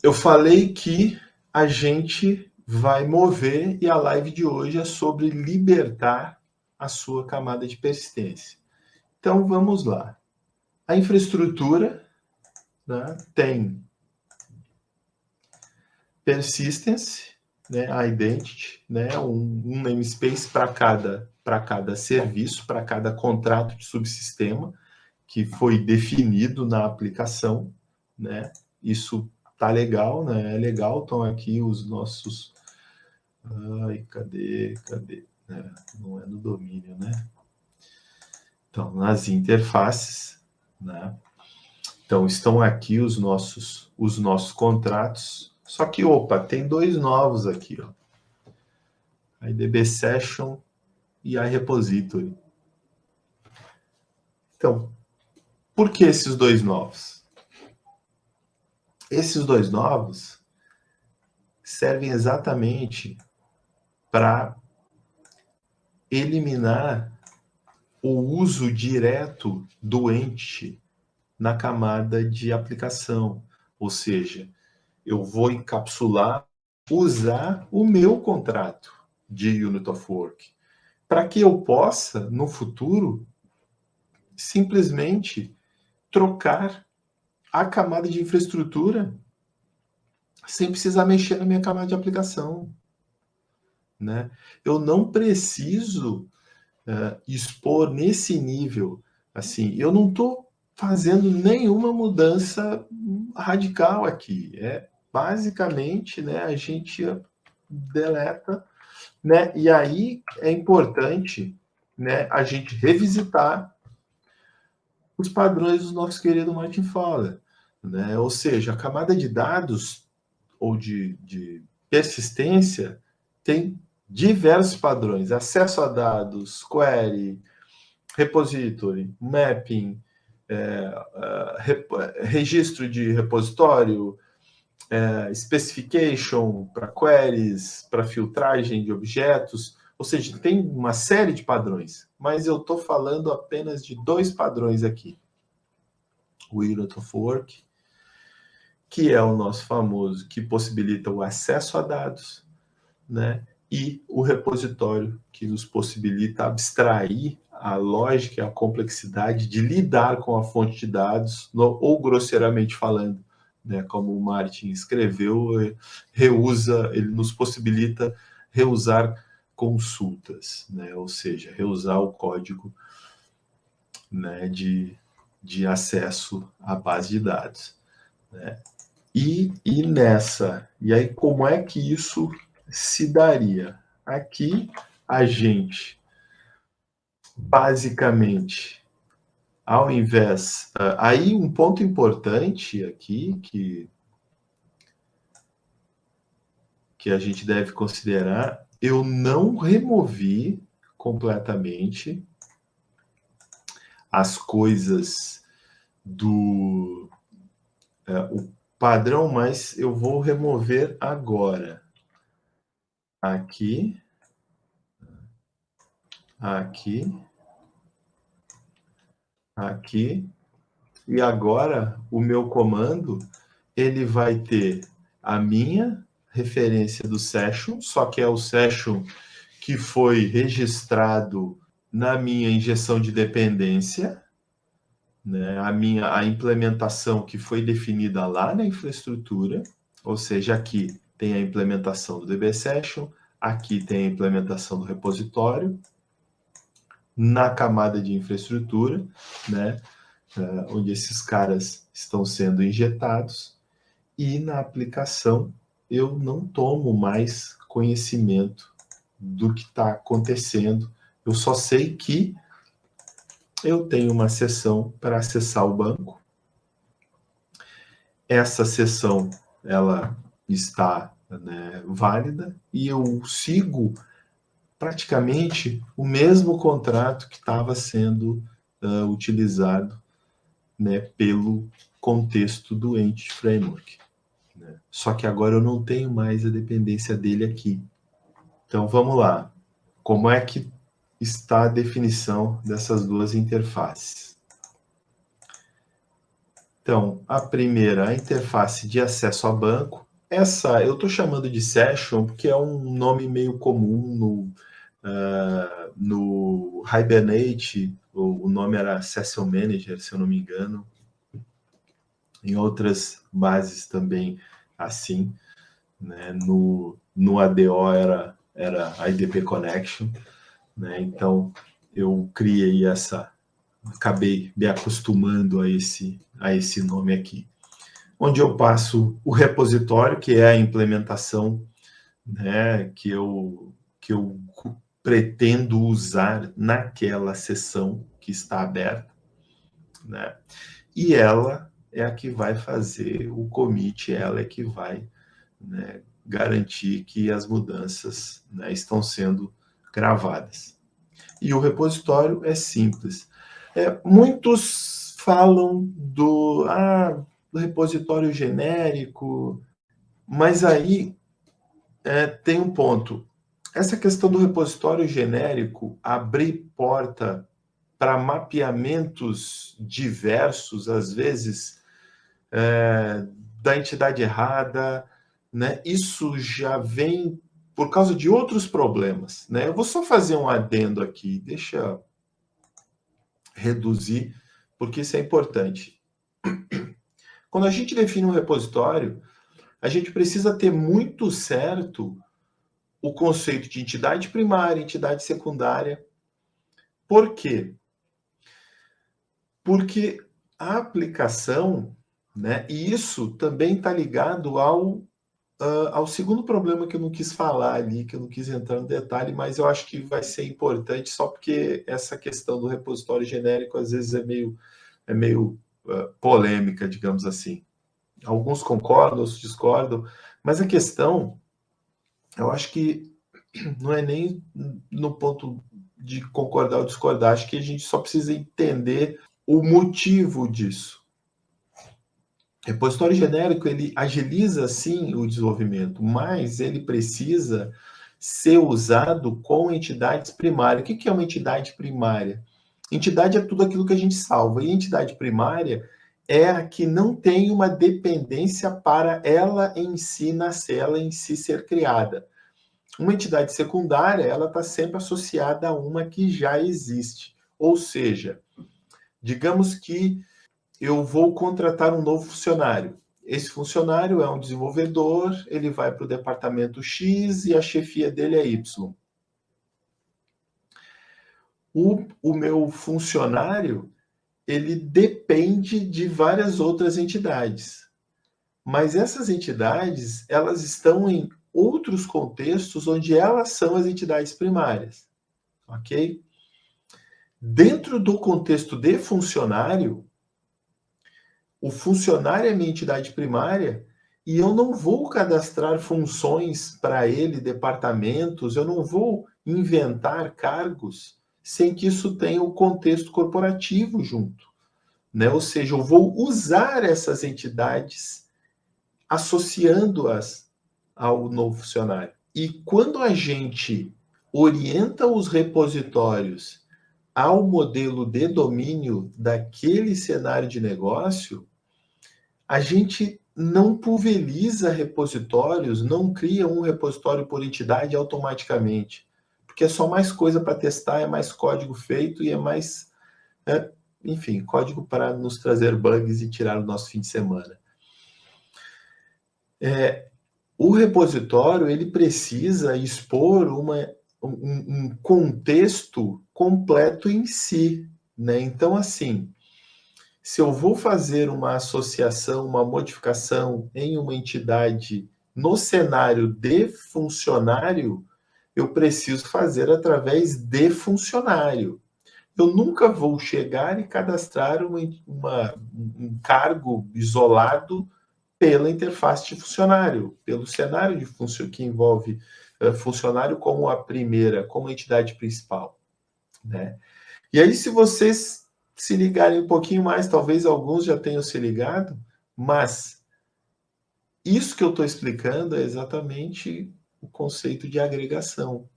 eu falei que a gente vai mover e a live de hoje é sobre libertar a sua camada de persistência. Então, vamos lá. A infraestrutura, né, tem persistence, né, a identity, né, um namespace para cada serviço, para cada contrato de subsistema que foi definido na aplicação, né? Isso tá legal, né? É legal, estão aqui os nossos... Ai, cadê? Não é no domínio, né? Então, nas interfaces, né? Então, estão aqui os nossos contratos. Só que, opa, tem dois novos aqui, ó. A IDB Session e a Repository. Então, por que esses dois novos? Esses dois novos servem exatamente para eliminar o uso direto do ente na camada de aplicação. Ou seja, eu vou encapsular, usar o meu contrato de Unit of Work, para que eu possa, no futuro, simplesmente trocar a camada de infraestrutura sem precisar mexer na minha camada de aplicação, né? Eu não preciso expor nesse nível, assim, eu não estou fazendo nenhuma mudança radical aqui. É basicamente, né, a gente deleta, né? E aí é importante, né, a gente revisitar os padrões do nosso querido Martin Fowler, né? Ou seja, a camada de dados ou de persistência tem diversos padrões: acesso a dados, query, repository, mapping, registro de repositório, specification para queries, para filtragem de objetos. Ou seja, tem uma série de padrões, mas eu estou falando apenas de dois padrões aqui. O Unit of Work, que é o nosso famoso, que possibilita o acesso a dados, né? E o repositório, que nos possibilita abstrair a lógica e a complexidade de lidar com a fonte de dados, ou grosseiramente falando, né, como o Martin escreveu, ele nos possibilita reusar consultas, né? Ou seja, reusar o código, né, de acesso à base de dados, né? E aí como é que isso se daria? Aqui a gente, basicamente, ao invés... aí um ponto importante aqui que a gente deve considerar, eu não removi completamente as coisas do o padrão, mas eu vou remover agora. Aqui, e agora o meu comando, ele vai ter a minha referência do session, só que é o session que foi registrado na minha injeção de dependência, né? A implementação que foi definida lá na infraestrutura, ou seja, aqui tem a implementação do DB Session, aqui tem a implementação do repositório, na camada de infraestrutura, né, onde esses caras estão sendo injetados, e na aplicação eu não tomo mais conhecimento do que está acontecendo, eu só sei que eu tenho uma sessão para acessar o banco, essa sessão ela está, né, válida, e eu sigo praticamente o mesmo contrato que estava sendo utilizado, né, pelo contexto do Entity Framework, né? Só que agora eu não tenho mais a dependência dele aqui. Então vamos lá. Como é que está a definição dessas duas interfaces? Então, a primeira, a interface de acesso a banco. Essa eu estou chamando de Session porque é um nome meio comum no Hibernate, o nome era Session Manager, se eu não me engano. Em outras bases também assim, né? No ADO era IDP Connection, né? Então eu criei acabei me acostumando a esse nome aqui, onde eu passo o repositório, que é a implementação, né, que eu pretendo usar naquela sessão que está aberta, né? E ela é a que vai fazer o commit, ela é que vai, né, garantir que as mudanças, né, estão sendo gravadas. E o repositório é simples. Muitos falam do repositório genérico, mas aí tem um ponto. Essa questão do repositório genérico abrir porta para mapeamentos diversos, às vezes, da entidade errada, né? Isso já vem por causa de outros problemas, né? Eu vou só fazer um adendo aqui, deixa eu reduzir, porque isso é importante. Quando a gente define um repositório, a gente precisa ter muito certo o conceito de entidade primária, entidade secundária. Por quê? Porque a aplicação, né, e isso também está ligado ao segundo problema que eu não quis falar ali, que eu não quis entrar no detalhe, mas eu acho que vai ser importante só porque essa questão do repositório genérico às vezes é meio polêmica, digamos assim. Alguns concordam, outros discordam, mas a questão, eu acho que não é nem no ponto de concordar ou discordar, acho que a gente só precisa entender o motivo disso. Repositório genérico, ele agiliza, sim, o desenvolvimento, mas ele precisa ser usado com entidades primárias. O que é uma entidade primária? Entidade é tudo aquilo que a gente salva, e entidade primária é a que não tem uma dependência para ela em si nascer, ela em si ser criada. Uma entidade secundária, ela está sempre associada a uma que já existe. Ou seja, digamos que eu vou contratar um novo funcionário. Esse funcionário é um desenvolvedor, ele vai para o departamento X e a chefia dele é Y. O meu funcionário, ele depende de várias outras entidades. Mas essas entidades, elas estão em outros contextos onde elas são as entidades primárias. Ok? Dentro do contexto de funcionário, o funcionário é minha entidade primária e eu não vou cadastrar funções para ele, departamentos, eu não vou inventar cargos sem que isso tenha o contexto corporativo junto, né? Ou seja, eu vou usar essas entidades associando-as ao novo funcionário. E quando a gente orienta os repositórios ao modelo de domínio daquele cenário de negócio, a gente não pulveriza repositórios, não cria um repositório por entidade automaticamente, porque é só mais coisa para testar, é mais código feito e é mais, enfim, código para nos trazer bugs e tirar o nosso fim de semana. O repositório, ele precisa expor um contexto completo em si, né? Então, assim, se eu vou fazer uma associação, uma modificação em uma entidade no cenário de funcionário, eu preciso fazer através de funcionário. Eu nunca vou chegar e cadastrar um cargo isolado pela interface de funcionário, pelo cenário de que envolve funcionário como a primeira, como a entidade principal, né? E aí, se vocês se ligarem um pouquinho mais, talvez alguns já tenham se ligado, mas isso que eu estou explicando é exatamente o conceito de agregação.